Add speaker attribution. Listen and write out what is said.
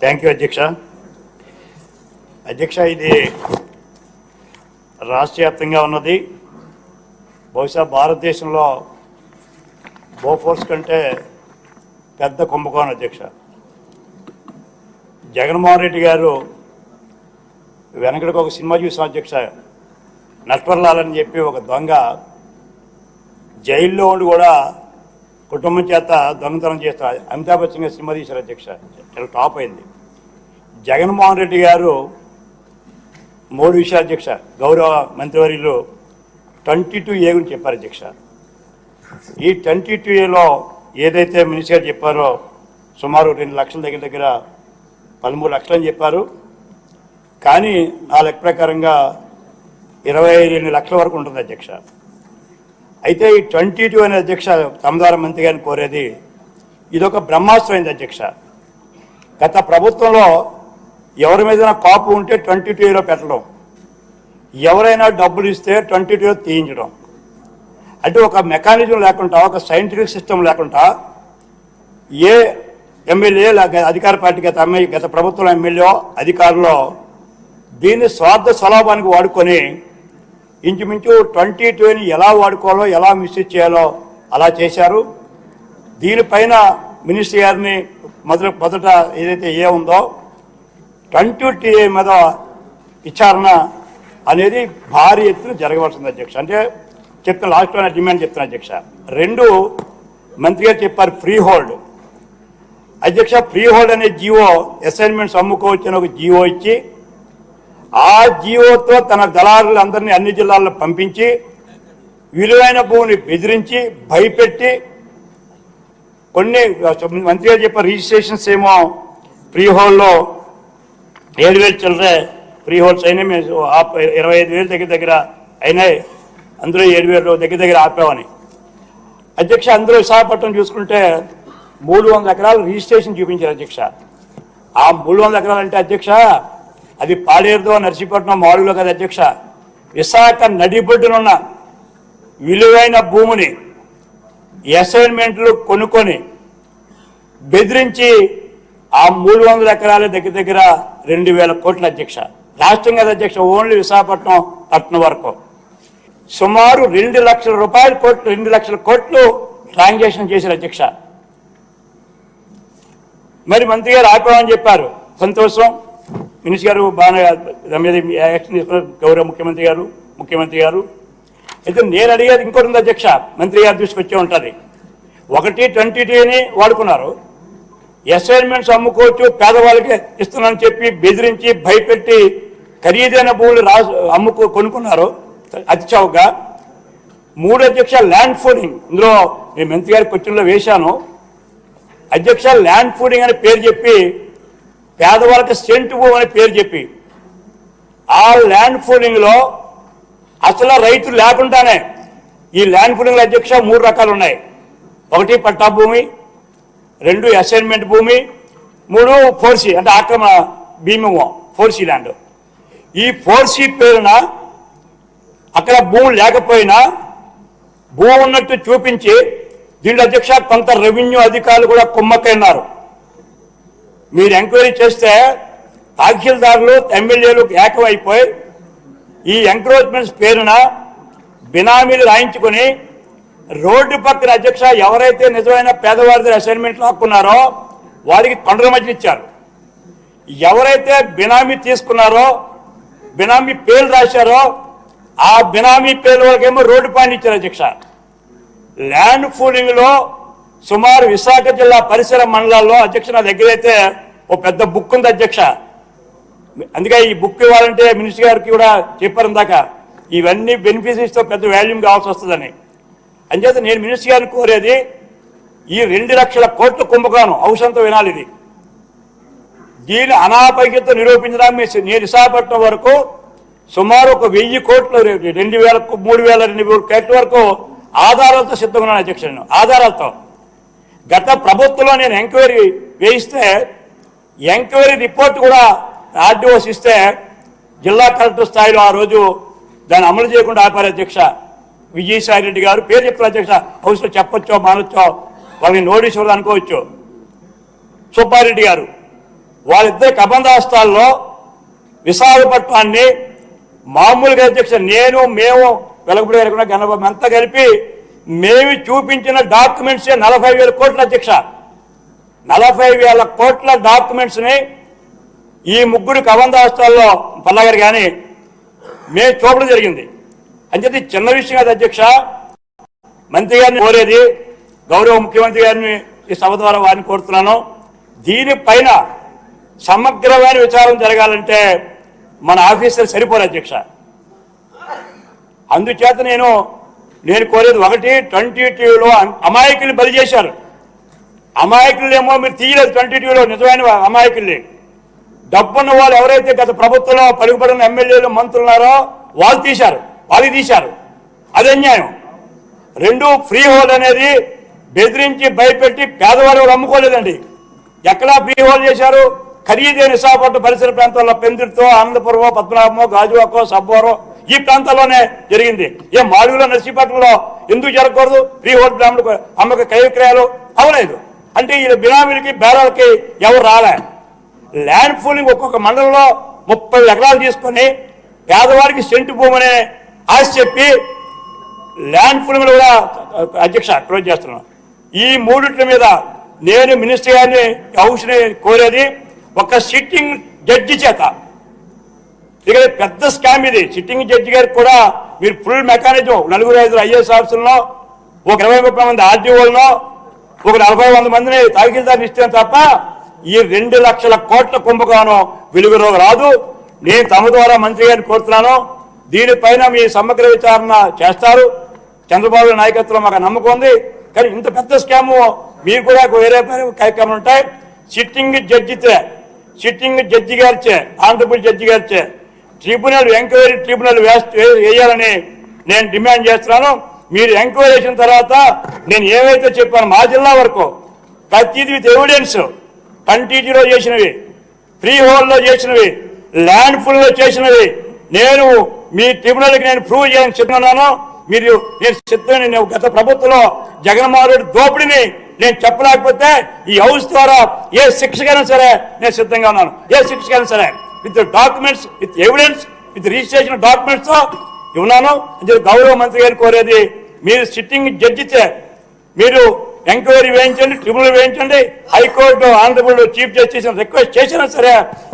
Speaker 1: Thank you అధ్యక్ష. అధ్యక్ష, ఇది రాష్ట్ర వ్యాప్తంగా ఉన్నది. బహుశా భారతదేశంలో బోఫోర్స్ కంటే పెద్ద కుంభకోణం అధ్యక్ష. జగన్మోహన్ రెడ్డి గారు వెనకడికి ఒక సినిమా చూసాం అధ్యక్ష. నట్వర్లాల్ అని చెప్పి ఒక దొంగ జైల్లో ఉండి కూడా కుటుంబం చేత దొంగతనం చేస్తారు. అమితాబ్ బచ్చన్ గారు సినిమా తీశారు అధ్యక్ష, చాలా టాప్ అయింది. జగన్మోహన్ రెడ్డి గారు 3 విషయాలు అధ్యక్ష గౌరవ మంత్రివర్యులు 22A గురించి చెప్పారు అధ్యక్ష. ఈ 22Aలో ఏదైతే మినిస్టర్ చెప్పారో సుమారు 2 లక్షల దగ్గర 13 లక్షలు అని చెప్పారు. కానీ నా లెక్క ప్రకారంగా 22 లక్షల వరకు ఉంటుంది అధ్యక్ష. అయితే ఈ 22 అనే అధ్యక్ష తమదార మంత్రి గారిని కోరేది, ఇదొక బ్రహ్మాస్త్రం అయింది అధ్యక్ష. గత ప్రభుత్వంలో ఎవరి మీద కాపు ఉంటే 22Aలో పెట్టడం, ఎవరైనా డబ్బులు ఇస్తే 22Aలో తీయించడం, అంటే ఒక మెకానిజం లేకుండా, ఒక సైంటిఫిక్ సిస్టమ్ లేకుండా ఏ ఎమ్మెల్యే అధికార పార్టీ గత ప్రభుత్వంలో ఎమ్మెల్యే అధికారులు దీన్ని స్వార్థ స్వలాభానికి వాడుకొని ఇంచుమించు 22Aని ఎలా వాడుకోవాలో, ఎలా మిస్యూజ్ చేయాలో అలా చేశారు. దీనిపైన మినిస్టర్ గారిని మొదట ఏదైతే ఉందో 22A మీద విచారణ అనేది భారీ ఎత్తున జరగవలసింది అధ్యక్ష. అంటే చెప్తున్న లాస్ట్లో డిమాండ్ చెప్తున్నా అధ్యక్ష. 2 మంత్రి గారు చెప్పారు ఫ్రీ హోల్డ్ అధ్యక్ష. ఫ్రీ హోల్డ్ అనే జీవో, అసైన్మెంట్స్ అమ్ముకోవచ్చని ఒక జీవో ఇచ్చి, ఆ జీవోతో తన దళారులందరినీ అన్ని జిల్లాల్లో పంపించి విలువైన భూమిని బెదిరించి భయపెట్టి కొన్ని మంత్రి గారు చెప్పారు రిజిస్ట్రేషన్స్ ఏమో ఫ్రీ హోల్డ్లో 7,000 చిల్లరే ఫ్రీ హోల్డ్స్ అయినాయి, మేము 25,000 దగ్గర అయినాయి, అందులో 7,000 దగ్గర ఆపామని అధ్యక్ష. అందులో విశాఖపట్నం చూసుకుంటే 300 ఎకరాలు రిజిస్ట్రేషన్ చూపించారు అధ్యక్ష. ఆ 300 ఎకరాలు అంటే అధ్యక్ష అది పాడేరుదో నర్సీపట్నం మాడుగులో కదా అధ్యక్ష. విశాఖ నడిబొడ్డునున్న విలువైన భూమిని అసైన్మెంట్లు కొనుక్కొని బెదిరించి ఆ 300 ఎకరాల దగ్గర 2,000 కోట్ల అధ్యక్ష. రాష్ట్రం కదా అధ్యక్ష, ఓన్లీ విశాఖపట్నం పట్టణం వరకు సుమారు 2 లక్షల రూపాయల కోట్లు, 2 లక్షల కోట్లు ట్రాన్సాక్షన్ చేశారు అధ్యక్ష. మరి మంత్రి గారు ఆపామని చెప్పారు, సంతోషం. మినిస్టర్ గారు బాగా యాక్షన్ తీసుకున్నారు, గౌరవ ముఖ్యమంత్రి గారు. అయితే నేను అడిగేది ఇంకోటి ఉంది అధ్యక్ష, మంత్రి గారు దృష్టికి వచ్చే ఉంటుంది. ఒకటి 22Aని వాడుకున్నారు, అసైన్మెంట్స్ అమ్ముకోవచ్చు పేదవాళ్ళకి ఇస్తున్నానని చెప్పి బెదిరించి భయపెట్టి ఖరీదైన భూములు కొనుక్కున్నారు అతి చౌకగా. 3 అధ్యక్ష ల్యాండ్ ఫోర్డింగ్. ఇందులో నేను మంత్రి గారి క్వశ్చన్లో వేశాను అధ్యక్ష. ల్యాండ్ ఫోర్డింగ్ అనే పేరు చెప్పి పేదవాళ్ళకి సెంటు భూమి అనే పేరు చెప్పి ఆ ల్యాండ్ ఫోర్డింగ్లో అసలు రైతులు లేకుండానే ఈ ల్యాండ్ ఫోర్డింగ్లో అధ్యక్ష 3 రకాలు ఉన్నాయి. 1 పట్టా భూమి, 2 అసైన్మెంట్ భూమి, 3 4C అంటే ఆక్రమణ భీమము 4C ల్యాండ్. ఈ 4C పేరున అక్కడ భూమి లేకపోయినా భూమి ఉన్నట్టు చూపించి దీంట్లో అధ్యక్ష కొంత రెవెన్యూ అధికారులు కూడా కుమ్మక్కైనారు. మీరు ఎంక్వైరీ చేస్తే తహసీల్దారులు ఎమ్మెల్యేలు ఏకమైపోయి ఈ ఎంక్రోచ్మెంట్స్ పేరున బినామీలు రాయించుకొని రోడ్డు పక్కన అధ్యక్ష ఎవరైతే నిజమైన పేదవారి అసైన్మెంట్లు హక్కున్నారో వారికి కొండల మధ్య ఇచ్చారు. ఎవరైతే బినామీ తీసుకున్నారో, బినామీ పేర్లు రాశారో ఆ బినామీ పేర్ల వాళ్ళకేమో రోడ్డు పైన ఇచ్చారు అధ్యక్ష. ల్యాండ్ పూలింగ్లో సుమారు విశాఖ జిల్లా పరిసర మండలాల్లో అధ్యక్ష నా దగ్గర అయితే ఓ పెద్ద బుక్ ఉంది అధ్యక్ష. అందుకే ఈ బుక్ ఇవ్వాలంటే మినిస్టర్ గారికి కూడా చెప్పారు ఇందాక, ఇవన్నీ బెనిఫిషరీస్తో పెద్ద వాల్యూమ్ కావాల్సి వస్తుందని. అంచేత నేను మినిస్టర్ గారిని కోరేది, ఈ 2 లక్షల కోట్ల కుంభకోణం అవసరంతో వినాలి. ఇది దీని అనాపైక్యత నిరూపించడానికి నేను విశాఖపట్నం వరకు సుమారు ఒక 1000 కోట్లు, 2,000, 3,200 కోట్ల వరకు ఆధారాలతో సిద్ధంగా ఉన్నాను అధ్యక్ష. నేను ఆధారాలతో గత ప్రభుత్వంలో నేను ఎంక్వైరీ వేయిస్తే ఎంక్వైరీ రిపోర్ట్ కూడా ఆర్డీఓస్ ఇస్తే జిల్లా కలెక్టర్ స్థాయిలో ఆ రోజు దాన్ని అమలు చేయకుండా ఆపారు అధ్యక్ష. విజయసాయి రెడ్డి గారు పేరు చెప్తారు అధ్యక్ష, హౌస్లో చెప్పొచ్చో మానొచ్చో, వాళ్ళని నోటీస్ ఇవ్వాలి అనుకోవచ్చు. సుబ్బారెడ్డి గారు వాళ్ళిద్దరి కబంధాస్తాల్లో విశాఖపట్నాన్ని మామూలుగా అధ్యక్ష మేము వెలగపూడి గారు గణబాబు అంతా కలిపి మేము చూపించిన డాక్యుమెంట్సే 40,000 కోట్ల అధ్యక్ష. 40,000 కోట్ల డాక్యుమెంట్స్ని ఈ ముగ్గురు కబంధాస్తాల్లో పల్లగారు కానీ మేము చూపడం జరిగింది. అంచేది చిన్న విషయం కాదు అధ్యక్ష. మంత్రి గారిని కోరేది, గౌరవ ముఖ్యమంత్రి గారిని ఈ సభ ద్వారా వారిని కోరుతున్నాను, దీనిపైన సమగ్రమైన విచారం జరగాలంటే మన ఆఫీసర్ సరిపోరు అధ్యక్ష. అందుచేత నేను కోరేది ఒకటి, 22లో అమాయకుల్ని బలి చేశారు. అమాయకులేమో మీరు తీయలేదు, 22లో నిజమైన అమాయకుల్ని. డబ్బున్న వాళ్ళు ఎవరైతే గత ప్రభుత్వంలో పలుకుబడిన ఎమ్మెల్యేలు మంత్రులు ఉన్నారో వాళ్ళు తీశారు. అది అన్యాయం. 2 ఫ్రీ హోల్డ్ అనేది బెదిరించి భయపెట్టి పేదవారు అమ్ముకోలేదండి. ఎక్కడా ఫ్రీ హోల్డ్ చేశారు? ఖరీదైన విశాఖపట్నం పరిసర ప్రాంతాల్లో పెందుర్తో, ఆనందపురమో, పద్మనాభమో, గాజువాకో, సబ్బోరో ఈ ప్రాంతాల్లోనే జరిగింది. మాడుగులో, నర్సీపట్నంలో ఎందుకు జరగకూడదు? ఫ్రీ హోల్డ్ బ్రాహ్మణులకు అమ్మక క్రయ విక్రయాలు అవలేదు అంటే ఈ బినామీలకి బేరాలకి ఎవరు రాలే. ల్యాండ్ పూలింగ్ ఒక్కొక్క మండలంలో 30 ఎకరాలు తీసుకొని పేదవారికి సెంటు భూమనే ఆశ చెప్పి ల్యాండ్ పూలింగ్ కూడా అధ్యక్ష క్లోజ్ చేస్తున్నాను. ఈ మూడిట్ల మీద నేను మినిస్టర్ గారిని హౌస్ని కోరేది, ఒక సిట్టింగ్ జడ్జి చేత, ఇక్కడ పెద్ద స్కామ్ ఇది. సిట్టింగ్ జడ్జి గారికి కూడా మీరు ఫుల్ మెకానిజం 4-5 ఐఏఎస్ ఆఫీసుల్లో, ఒక 20-30 మంది ఆర్డీఓలను, ఒక 40-100 మందిని తహసీల్దార్ని ఇస్తే తప్ప ఈ 2 లక్షల కోట్ల కుంభకోణం వెలుగులోకి రాదు. నేను తమ ద్వారా మంత్రి గారిని కోరుతున్నాను, దీనిపైన మీ సమగ్ర విచారణ చేస్తారు. చంద్రబాబు నాయకత్వంలో మాకు నమ్మకం ఉంది. కానీ ఇంత పెద్ద స్కాము మీరు కూడా వేరే కార్యక్రమాలు ఉంటాయి. సిట్టింగ్ జడ్జి గారిచే, ఆనరబుల్ జడ్జి గారిచే ఎంక్వైరీ ట్రిబ్యునల్ వేయాలని నేను డిమాండ్ చేస్తున్నాను. మీరు ఎంక్వైరీ చేసిన తర్వాత నేను ఏవైతే చెప్పాను మా జిల్లా వరకు ప్రతిదీ విత్ ఎవిడెన్స్, 20లో చేసినవి, ఫ్రీ హోల్డ్లో చేసినవి, ల్యాండ్ ఫుల్లో చేసినవి నేను మీ ట్రిబ్యునల్కి నేను ప్రూవ్ చేయని చెప్తున్నాను. నేను సిద్ధంగా గత ప్రభుత్వంలో జగన్మోహన్ రెడ్డి దోపిడిని నేను చెప్పలేకపోతే ఈ హౌస్ ద్వారా ఏ శిక్షకైనా సరే నేను సిద్ధంగా ఉన్నాను. ఏ శిక్షకైనా సరే with documents, with evidence, with registration documents ఉన్నాను. గౌరవ మంత్రి గారిని కోరేది, మీరు సిట్టింగ్ జడ్జితే మీరు ఎంక్వైరీ వేయించండి, ట్రిబ్యునల్ వేయించండి. High court honourable chief justice request చేసినా సరే